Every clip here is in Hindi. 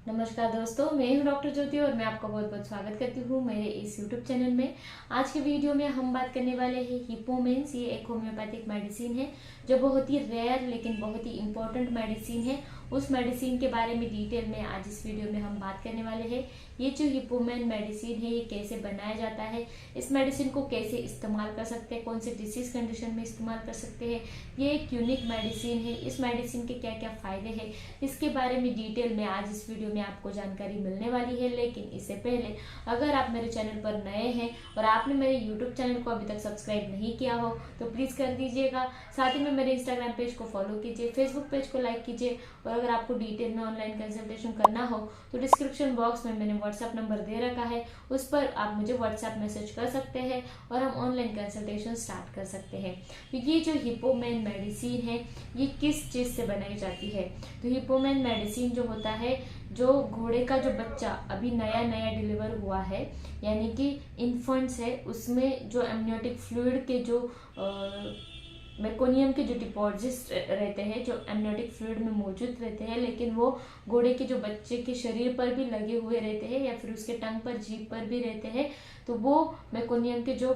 नमस्कार दोस्तों, मैं हूं डॉक्टर ज्योति और मैं आपका बहुत बहुत स्वागत करती हूं मेरे इस यूट्यूब चैनल में। आज के वीडियो में हम बात करने वाले हैं हिपोमेंस। ये एक होम्योपैथिक मेडिसिन है जो बहुत ही रेयर लेकिन बहुत ही इम्पोर्टेंट मेडिसिन है। उस मेडिसिन के बारे में डिटेल में आज इस वीडियो में हम बात करने वाले हैं। ये जो हिपोमेन मेडिसिन है ये कैसे बनाया जाता है, इस मेडिसिन को कैसे इस्तेमाल कर सकते हैं, कौन से डिसीज कंडीशन में इस्तेमाल कर सकते हैं। ये एक यूनिक मेडिसिन है। इस मेडिसिन के क्या क्या फायदे हैं इसके बारे में डिटेल में आज इस वीडियो में आपको जानकारी मिलने वाली है। लेकिन इससे पहले अगर आप मेरे चैनल पर नए हैं और आपने मेरे यूट्यूब चैनल को अभी तक सब्सक्राइब नहीं किया हो तो प्लीज़ कर दीजिएगा। साथ ही में मेरे इंस्टाग्राम पेज को फॉलो कीजिए, फेसबुक पेज को लाइक कीजिए। और अगर आपको डिटेल में ऑनलाइन कंसल्टेशन करना हो तो डिस्क्रिप्शन बॉक्स में मैंने व्हाट्सएप नंबर दे रखा है, उस पर आप मुझे व्हाट्सएप मैसेज कर सकते हैं और हम ऑनलाइन कंसल्टेशन स्टार्ट कर सकते हैं। तो ये जो हिपोमेन मेडिसिन है ये किस चीज़ से बनाई जाती है। तो हिपोमेन मेडिसिन जो होता है, जो घोड़े का जो बच्चा अभी नया नया डिलीवर हुआ है यानी कि इन्फेंट्स है, उसमें जो एमनियोटिक फ्लूइड के जो मेकोनियम के जो डिपॉजिट्स रहते हैं, जो एमनियोटिक फ्लूइड में मौजूद रहते हैं, लेकिन वो घोड़े के जो बच्चे के शरीर पर भी लगे हुए रहते हैं या फिर उसके टंग पर, जीभ पर भी रहते हैं। तो वो मेकोनियम के जो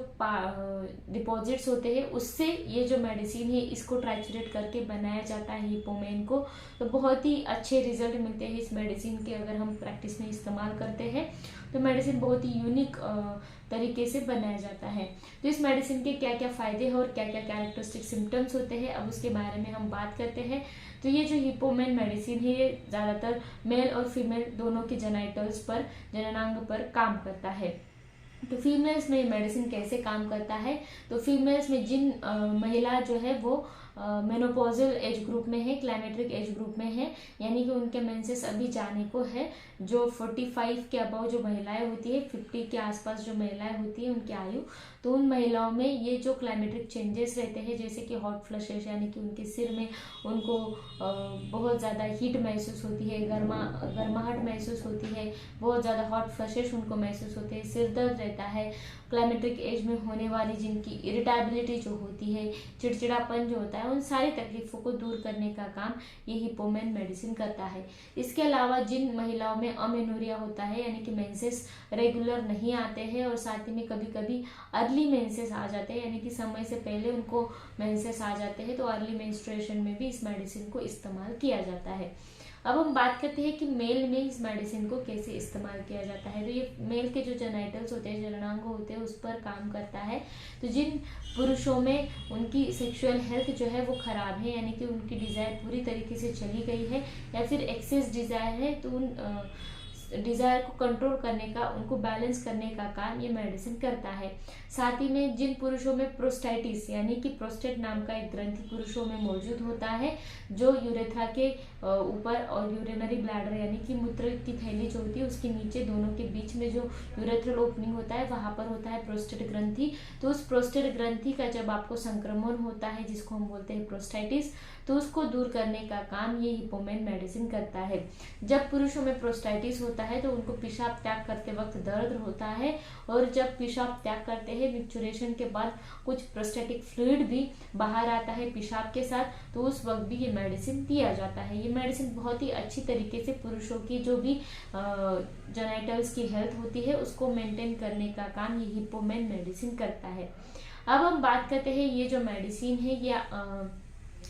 डिपॉजिट्स होते हैं उससे ये जो मेडिसिन है इसको ट्राइचुरेट करके बनाया जाता है हिपोमेन को। तो बहुत ही अच्छे रिजल्ट मिलते हैं इस मेडिसिन के अगर हम प्रैक्टिस में इस्तेमाल करते हैं। तो मेडिसिन बहुत ही यूनिक तरीके से बनाया जाता है। तो इस मेडिसिन के क्या क्या फायदे हैं और क्या क्या कैरेक्टरिस्टिक सिम्टम्स होते हैं अब उसके बारे में हम बात करते हैं। तो ये जो हिपोमेन मेडिसिन है ये ज़्यादातर मेल और फीमेल दोनों के जेनाइटल्स पर, जननांग पर काम करता है। तो फीमेल्स में मेडिसिन कैसे काम करता है, तो फीमेल्स में जिन महिला जो है वो मेनोपॉजल एज ग्रुप में है, क्लाइमेट्रिक एज ग्रुप में है, यानी कि उनके मेंसेस अभी जाने को है, जो 45 के अबव जो महिलाएं होती है, 50 के आसपास जो महिलाएं होती है उनकी आयु, तो उन महिलाओं में ये जो क्लाइमेट्रिक चेंजेस रहते हैं जैसे कि हॉट फ्लशेस यानी कि उनके सिर में उनको बहुत ज़्यादा हीट महसूस होती है, गर्माहट महसूस होती है, बहुत ज़्यादा हॉट फ्लशेस उनको महसूस होते हैं, सिर दर्द रहता है। क्लाइमेट्रिक एज में होने वाली जिनकी इरिटेबिलिटी जो होती है, चिड़चिड़ापन जो होता है, उन सारी तकलीफों को दूर करने का काम ये हिपोमेन मेडिसिन करता है। इसके अलावा जिन महिलाओं में अमेनोरिया होता है यानी कि मेंसेस रेगुलर नहीं आते हैं और साथ ही में कभी कभी अर्ली मेंसेस आ जाते हैं यानी कि समय से पहले उनको मेंसेस आ जाते हैं, तो अर्ली मेंस्ट्रुएशन में भी इस मेडिसिन को इस्तेमाल किया जाता है। अब हम बात करते हैं कि मेल में इस मेडिसिन को कैसे इस्तेमाल किया जाता है। तो ये मेल के जो जेनाइटल्स होते हैं, जननांग होते हैं, उस पर काम करता है। तो जिन पुरुषों में उनकी सेक्सुअल हेल्थ जो है वो खराब है यानी कि उनकी डिज़ायर पूरी तरीके से चली गई है या फिर एक्सेस डिज़ायर है, तो उन डिज़ायर को कंट्रोल करने का, उनको बैलेंस करने का काम ये मेडिसिन करता है। साथ ही में जिन पुरुषों में प्रोस्टाइटिस यानी कि प्रोस्टेट नाम का एक ग्रंथि पुरुषों में मौजूद होता है जो यूरेथ्रा के ऊपर और यूरिनरी ब्लैडर यानी कि मूत्र की थैली जो होती है उसके नीचे दोनों के बीच में जो यूरेथ्रल ओपनिंग होता है वहाँ पर होता है प्रोस्टेट ग्रंथि। तो उस प्रोस्टेट ग्रंथि का जब आपको संक्रमण होता है जिसको हम बोलते हैं प्रोस्टाइटिस, तो उसको दूर करने का काम ये हिपोमेन मेडिसिन करता है। जब पुरुषों में प्रोस्टाइटिस होता है तो उनको पेशाब त्याग करते वक्त दर्द होता है और जब पेशाब त्याग करते हैं मिक्चुरेशन के बाद कुछ प्रोस्टेटिक फ्लूइड भी बाहर आता है पेशाब के साथ, तो उस वक्त भी ये मेडिसिन दिया जाता है। ये मेडिसिन बहुत ही अच्छी तरीके से पुरुषों की जो भी जेनाइटल्स की हेल्थ होती है उसको मेंटेन करने का काम ये हिपोमेन मेडिसिन करता है। अब हम बात करते हैं ये जो मेडिसिन है या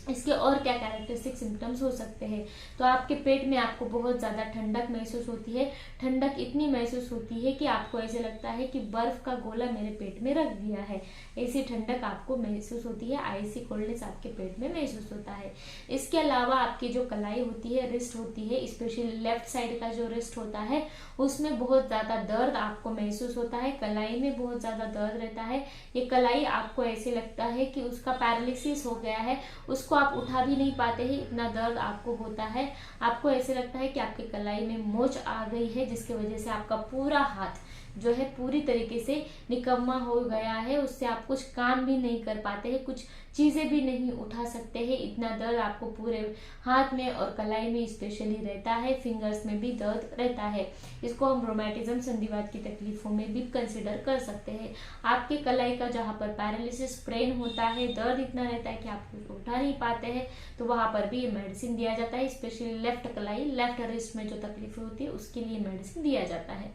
इसके और क्या कैरेक्टरिस्टिक सिम्टम्स हो सकते हैं। तो आपके पेट में आपको बहुत ज़्यादा ठंडक महसूस होती है, ठंडक इतनी महसूस होती है कि आपको ऐसे लगता है कि बर्फ का गोला मेरे पेट में रख दिया है, ऐसी ठंडक आपको महसूस होती है, आइसी कोल्डनेस आपके पेट में महसूस होता है। इसके अलावा आपकी जो कलाई होती है, रिस्ट होती है, स्पेशली लेफ्ट साइड का जो रिस्ट होता है उसमें बहुत ज़्यादा दर्द आपको महसूस होता है, कलाई में बहुत ज़्यादा दर्द रहता है। ये कलाई आपको ऐसे लगता है कि उसका पैरालिसिस हो गया है, उसको आप उठा भी नहीं पाते हैं, इतना दर्द आपको होता है। आपको ऐसे लगता है कि आपके कलाई में मोच आ गई है जिसकी वजह से आपका पूरा हाथ जो है पूरी तरीके से निकम्मा हो गया है, उससे आप कुछ काम भी नहीं कर पाते हैं, कुछ चीज़ें भी नहीं उठा सकते हैं। इतना दर्द आपको पूरे हाथ में और कलाई में स्पेशली रहता है, फिंगर्स में भी दर्द रहता है। इसको हम रोमैटिज्म संधिवात की तकलीफों में भी कंसिडर कर सकते हैं। आपके कलाई का जहाँ पर पैरालिसिस स्प्रेन होता है, दर्द इतना रहता है कि आप उसको उठा नहीं पाते हैं, तो वहाँ पर भी ये मेडिसिन दिया जाता है। स्पेशली लेफ्ट कलाई, लेफ्ट रिस्ट में जो तकलीफें होती है उसके लिए मेडिसिन दिया जाता है।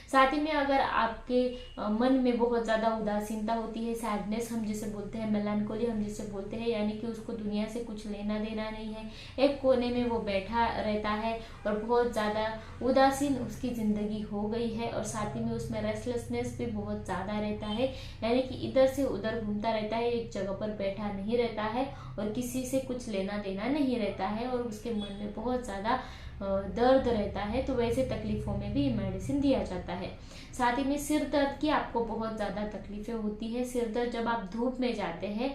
साथ ही में अगर आपके मन में बहुत ज़्यादा उदासीनता होती है, सैडनेस हम जिसे बोलते हैं, मेलानकोली हम जिसे बोलते हैं, यानी कि उसको दुनिया से कुछ लेना देना नहीं है, एक कोने में वो बैठा रहता है और बहुत ज़्यादा उदासीन उसकी ज़िंदगी हो गई है, और साथ ही में उसमें रेस्टलेसनेस भी बहुत ज़्यादा रहता है, यानी कि इधर से उधर घूमता रहता है, एक जगह पर बैठा नहीं रहता है और किसी से कुछ लेना देना नहीं रहता है, और उसके मन में बहुत ज़्यादा दर्द रहता है, तो वैसे तकलीफों में भी मेडिसिन दिया जाता है। साथ ही में सिर दर्द की आपको बहुत ज़्यादा तकलीफें होती है। सिर दर्द जब आप धूप में जाते हैं,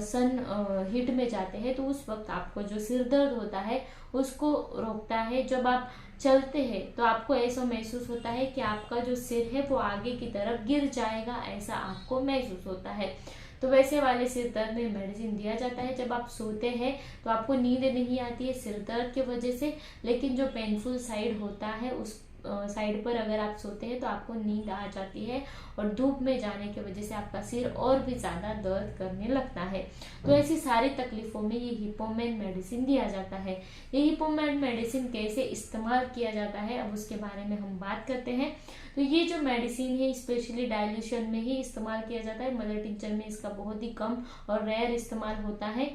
सन हीट में जाते हैं, तो उस वक्त आपको जो सिर दर्द होता है उसको रोकता है। जब आप चलते हैं तो आपको ऐसा महसूस होता है कि आपका जो सिर है वो आगे की तरफ गिर जाएगा, ऐसा आपको महसूस होता है। तो वैसे वाले सिर दर्द में मेडिसिन दिया जाता है। जब आप सोते हैं तो आपको नींद नहीं आती है सिर दर्द की वजह से, लेकिन जो पेनफुल साइड होता है उस साइड पर अगर आप सोते हैं तो आपको नींद आ जाती है, और धूप में जाने की वजह से आपका सिर और भी ज़्यादा दर्द करने लगता है। तो ऐसी सारी तकलीफों में ये हिपोमेन मेडिसिन दिया जाता है। ये हिपोमेन मेडिसिन कैसे इस्तेमाल किया जाता है, अब उसके बारे में हम बात करते हैं। तो ये जो मेडिसिन है स्पेशली डाइल्यूशन में ही इस्तेमाल किया जाता है। मदर टिंचर में इसका बहुत ही कम और रेयर इस्तेमाल होता है।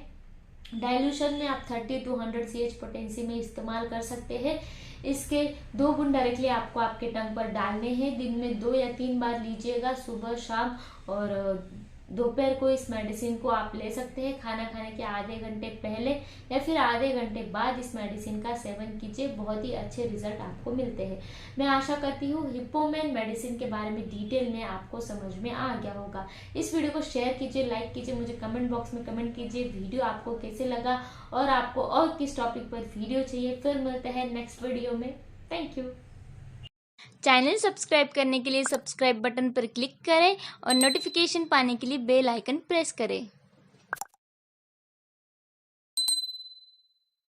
डाइल्यूशन में आप 30 to 100 CH पोटेंसी में इस्तेमाल कर सकते हैं। इसके 2 बूंद डायरेक्टली आपको आपके टंग पर डालने हैं। दिन में 2 या 3 बार लीजिएगा, सुबह शाम, और दोपहर को इस मेडिसिन को आप ले सकते हैं। खाना खाने के आधे घंटे पहले या फिर आधे घंटे बाद इस मेडिसिन का सेवन कीजिए, बहुत ही अच्छे रिजल्ट आपको मिलते हैं। मैं आशा करती हूँ हिपोमेन मेडिसिन के बारे में डिटेल में आपको समझ में आ गया होगा। इस वीडियो को शेयर कीजिए, लाइक कीजिए, मुझे कमेंट बॉक्स में कमेंट कीजिए वीडियो आपको कैसे लगा और आपको और किस टॉपिक पर वीडियो चाहिए। फिर मिलते हैं नेक्स्ट वीडियो में। Thank you. चैनल सब्सक्राइब करने के लिए सब्सक्राइब बटन पर क्लिक करें और नोटिफिकेशन पाने के लिए बेल आइकन प्रेस करें।